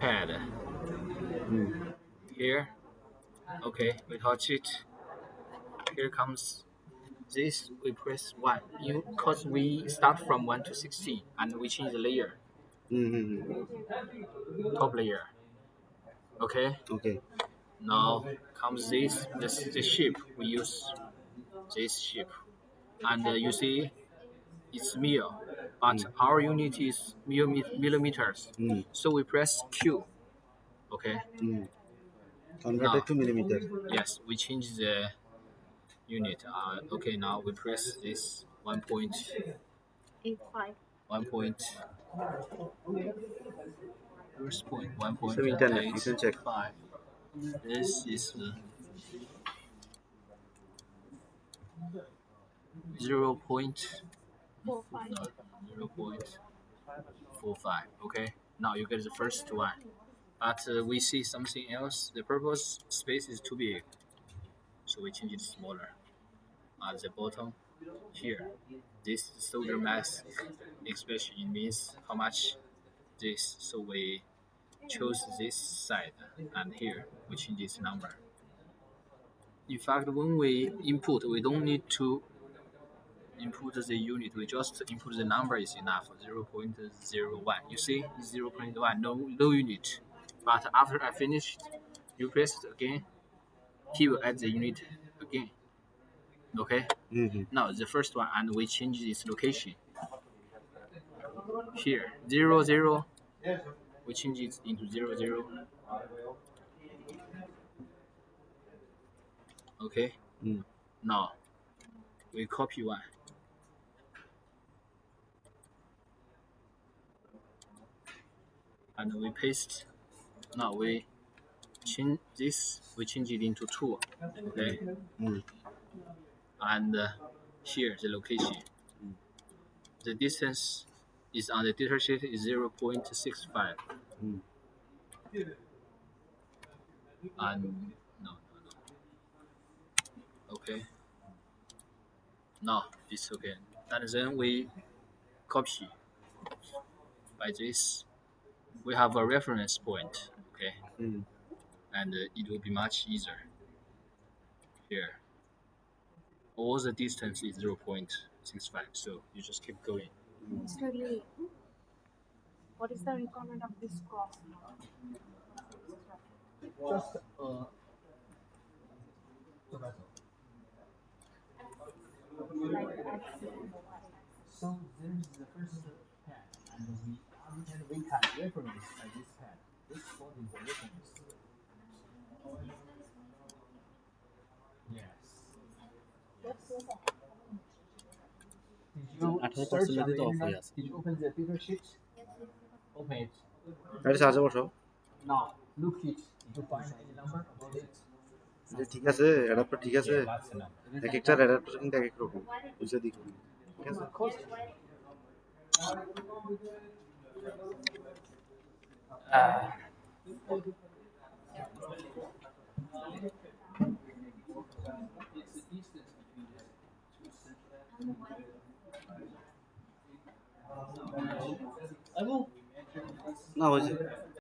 pad Mm. here. Okay, we touch it. Here comes this. We press 1. Because we start from 1 to 16 and we change the layer, Mm-hmm. top layer. Okay, Okay. now comes this shape. We use this shape, and you see it's mil, but Mm. our unit is millimeters. Mm. So we press Q. Okay, Mm. now Converted to millimeter. yes, we change the unit. Okay, now we press this 1 point, first point Some internet. You 1.85. can check. This is 0. No, 0.45. Okay, now you get the first one. But we see something else. The purpose space is too big, so we change it smaller. At the bottom here, this solder mask expression means how much this. So we choose this side, and here we change this number. In fact, when we input, we don't need to input the unit. We just input the number is enough. 0.01. You see, 0.1. No unit. But after I finished, you press it again. He will add the unit again. Okay. Mm-hmm. Now the first one, and we change its location here. 0, 0. We change it into 0, 0. Okay. Mm. Now we copy one, and we paste. Now we change this. We change it into 2. Okay. Mm. And here the location. The distance is on the data sheet is 0.65. Mm. And no. Okay. Now it's okay. And then we copy by this. We have a reference point. Okay. Mm. And it will be much easier here. All the distance is 0.65. So you just keep going. Mr. Lee, what is the requirement of this cross? Just so there's the first pad, and we can reference by this pad. This spot is the reference. Yes. Did you 18% search on যদি the তো of হয়ে internet? আছে Did you open the data sheet? Open it. এটা চার্জে বসো Now look it. Did you find any number about it? যে ঠিক আছে অ্যাডাপ্টার ঠিক আছে Yeah, that's enough. এক একটার অ্যাডাপ্টার কিন্তু এক এক রকম বুঝে দেখুন ঠিক আছে Of course. না হয়েছে